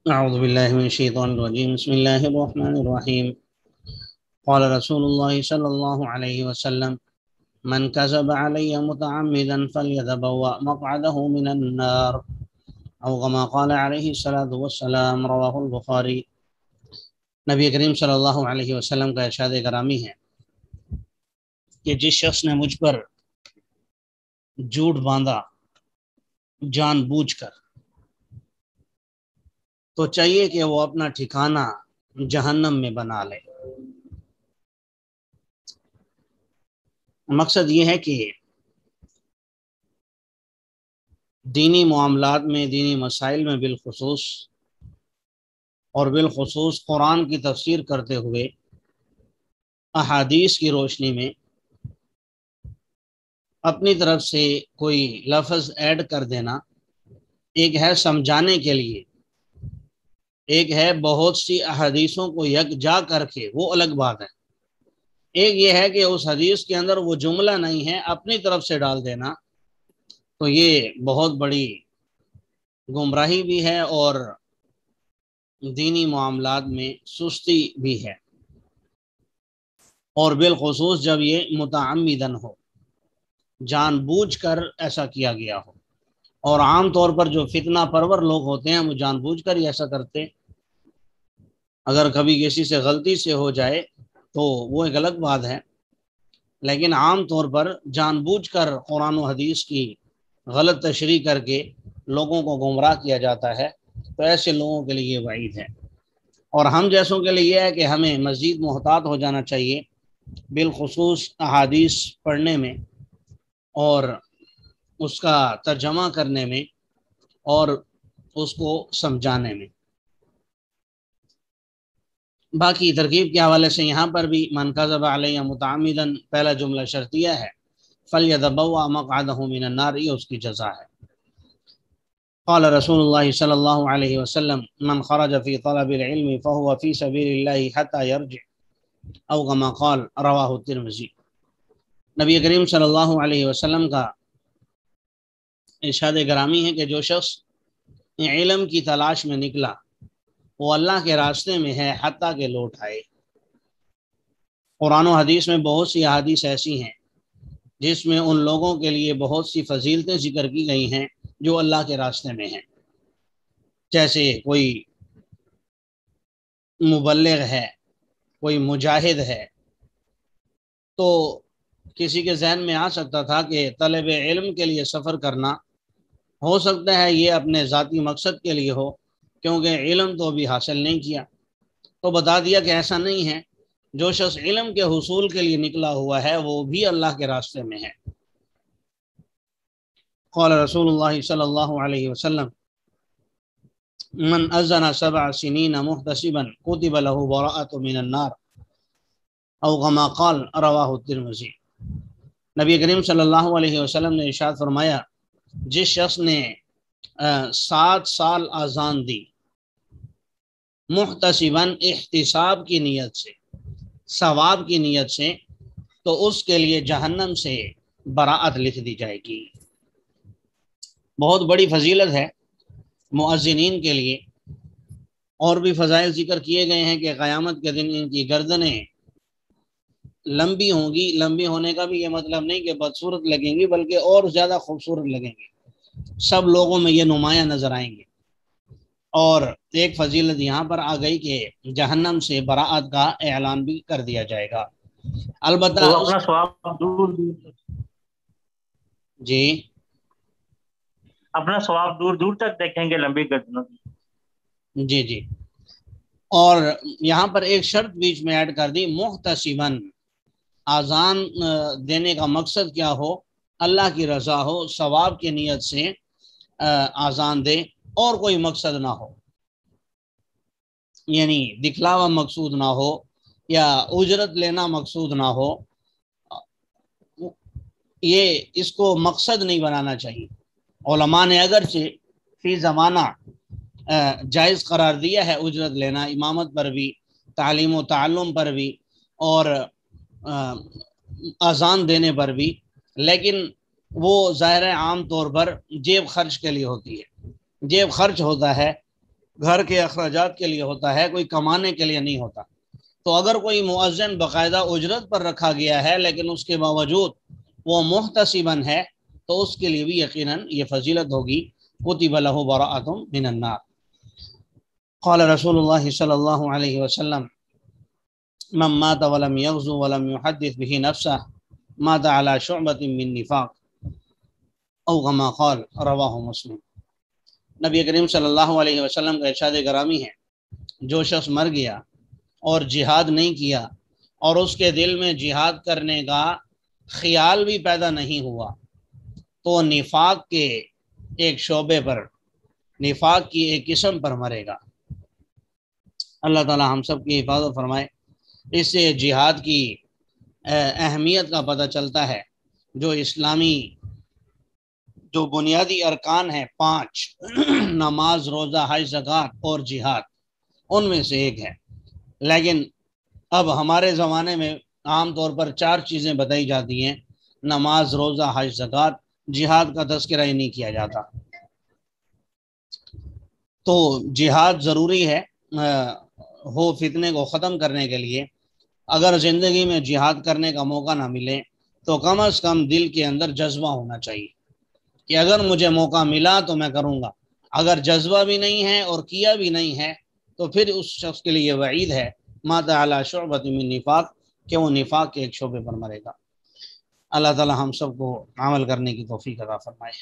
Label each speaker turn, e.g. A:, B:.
A: أعوذ بالله من الشيطان الرجيم بسم الله الرحمن الرحيم قال رسول الله صلى الله عليه وسلم من كذب علي متعمدا فليتبوأ مقعده من النار أو كما قال عليه الصلاة والسلام رواه البخاری۔ نبی کریم صلی اللہ علیہ وسلم کا ارشاد گرامی ہے کہ جس شخص نے مجھ پر جھوٹ باندھا جان بوجھ کر تو چاہیے کہ وہ اپنا ٹھکانہ جہنم میں بنا لے۔ مقصد یہ ہے کہ دینی معاملات میں، دینی مسائل میں بالخصوص قرآن کی تفسیر کرتے ہوئے احادیث کی روشنی میں اپنی طرف سے کوئی لفظ ایڈ کر دینا، ایک ہے سمجھانے کے لیے، ایک ہے بہت سی احادیثوں کو یکجا کر کے، وہ الگ بات ہے۔ ایک یہ ہے کہ اس حدیث کے اندر وہ جملہ نہیں ہے، اپنی طرف سے ڈال دینا، تو یہ بہت بڑی گمراہی بھی ہے اور دینی معاملات میں سستی بھی ہے، اور بالخصوص جب یہ متعمدن ہو، جان بوجھ کر ایسا کیا گیا ہو۔ اور عام طور پر جو فتنہ پرور لوگ ہوتے ہیں وہ جان بوجھ کر ہی ایسا کرتے۔ اگر کبھی کسی سے غلطی سے ہو جائے تو وہ ایک الگ بات ہے، لیکن عام طور پر جان بوجھ کر قرآن و حدیث کی غلط تشریح کر کے لوگوں کو گمراہ کیا جاتا ہے، تو ایسے لوگوں کے لیے یہ وعید ہے۔ اور ہم جیسوں کے لیے یہ ہے کہ ہمیں مزید محتاط ہو جانا چاہیے، بالخصوص احادیث پڑھنے میں اور اس کا ترجمہ کرنے میں اور اس کو سمجھانے میں۔ باقی ترکیب کے حوالے سے یہاں پر بھی من کذب علی متعمدا پہلا جملہ شرطیہ ہے، فلیتبوأ مقعدہ من النار، یہ اس کی جزا ہے۔ قال رسول اللہ صلی اللہ علیہ وسلم من خرج فی طلب العلم فهو فی سبیل اللہ حتی یرجع، او کما قال رواہ الترمذی۔ نبی کریم صلی اللہ علیہ وسلم کا ارشاد گرامی ہے کہ جو شخص علم کی تلاش میں نکلا وہ اللہ کے راستے میں ہے حتیٰ کہ لوٹ آئے۔ قرآن و حدیث میں بہت سی احادیث ایسی ہیں جس میں ان لوگوں کے لیے بہت سی فضیلتیں ذکر کی گئی ہیں جو اللہ کے راستے میں ہیں، جیسے کوئی مبلغ ہے، کوئی مجاہد ہے، تو کسی کے ذہن میں آ سکتا تھا کہ طلب علم کے لیے سفر کرنا ہو سکتا ہے یہ اپنے ذاتی مقصد کے لیے ہو، کیونکہ علم تو ابھی حاصل نہیں کیا، تو بتا دیا کہ ایسا نہیں ہے، جو شخص علم کے حصول کے لیے نکلا ہوا ہے وہ بھی اللہ کے راستے میں ہے۔ قال رسول اللہ صلی اللہ علیہ وسلم من اذن 7 سنین محتسبا کتب له براءۃ من النار، او کما قال رواہ الترمذی۔ نبی کریم صلی اللہ علیہ وسلم نے ارشاد فرمایا جس شخص نے 7 سال اذان دی محتسباً احتساب کی نیت سے، ثواب کی نیت سے، تو اس کے لیے جہنم سے براءت لکھ دی جائے گی۔ بہت بڑی فضیلت ہے مؤذنین کے لیے، اور بھی فضائل ذکر کیے گئے ہیں کہ قیامت کے دن ان کی گردنیں لمبی ہوں گی۔ لمبی ہونے کا بھی یہ مطلب نہیں کہ بدصورت لگیں گی، بلکہ اور زیادہ خوبصورت لگیں گے، سب لوگوں میں یہ نمایاں نظر آئیں گے۔ اور ایک فضیلت یہاں پر آ گئی کہ جہنم سے براءت کا اعلان بھی کر دیا جائے گا۔ البتہ
B: وہ اپنا ثواب دور
A: جی
B: اپنا ثواب دور دور تک دیکھیں گے، لمبی گردنوں کی۔
A: جی اور یہاں پر ایک شرط بیچ میں ایڈ کر دی، محتسباً، اذان دینے کا مقصد کیا ہو؟ اللہ کی رضا ہو، ثواب کی نیت سے اذان دے اور کوئی مقصد نہ ہو، یعنی دکھلاوا مقصود نہ ہو یا اجرت لینا مقصود نہ ہو، یہ اس کو مقصد نہیں بنانا چاہیے۔ علماء نے اگرچہ فی زمانہ جائز قرار دیا ہے اجرت لینا، امامت پر بھی، تعلیم و تعلم پر بھی، اور اذان دینے پر بھی، لیکن وہ ظاہر عام طور پر جیب خرچ کے لیے ہوتی ہے۔ جیب خرچ ہوتا ہے گھر کے اخراجات کے لیے ہوتا ہے، کوئی کمانے کے لیے نہیں ہوتا۔ تو اگر کوئی مؤذن باقاعدہ اجرت پر رکھا گیا ہے لیکن اس کے باوجود وہ محتسباً ہے تو اس کے لیے بھی یقیناً یہ فضیلت ہوگی، کتب لہ براءۃ من النار۔ قال رسول اللہ صلی اللہ علیہ وسلم من مات ولم یغزو ولم یحدث به نفسه مات على شعبۃ من نفاق او كما قال، رواہ مسلم۔ نبی کریم صلی اللہ علیہ وسلم کا ارشاد گرامی ہے، جو شخص مر گیا اور جہاد نہیں کیا اور اس کے دل میں جہاد کرنے کا خیال بھی پیدا نہیں ہوا تو نفاق کے ایک شعبے پر، نفاق کی ایک قسم پر مرے گا۔ اللہ تعالی ہم سب کی حفاظت فرمائے۔ اس سے جہاد کی اہمیت کا پتہ چلتا ہے۔ جو اسلامی جو بنیادی ارکان ہیں 5، نماز، روزہ، حج، زکوٰۃ اور جہاد، ان میں سے ایک ہے۔ لیکن اب ہمارے زمانے میں عام طور پر 4 چیزیں بتائی جاتی ہیں، نماز، روزہ، حج، زکوٰۃ، جہاد کا تذکرہ ہی نہیں کیا جاتا۔ تو جہاد ضروری ہے ہو فتنے کو ختم کرنے کے لیے۔ اگر زندگی میں جہاد کرنے کا موقع نہ ملے تو کم از کم دل کے اندر جذبہ ہونا چاہیے کہ اگر مجھے موقع ملا تو میں کروں گا۔ اگر جذبہ بھی نہیں ہے اور کیا بھی نہیں ہے تو پھر اس شخص کے لیے وعید ہے، مات علی شعبۃ من نفاق، کہ وہ نفاق کے ایک شعبے پر مرے گا۔ اللہ تعالی ہم سب کو عمل کرنے کی توفیق عطا فرمائے۔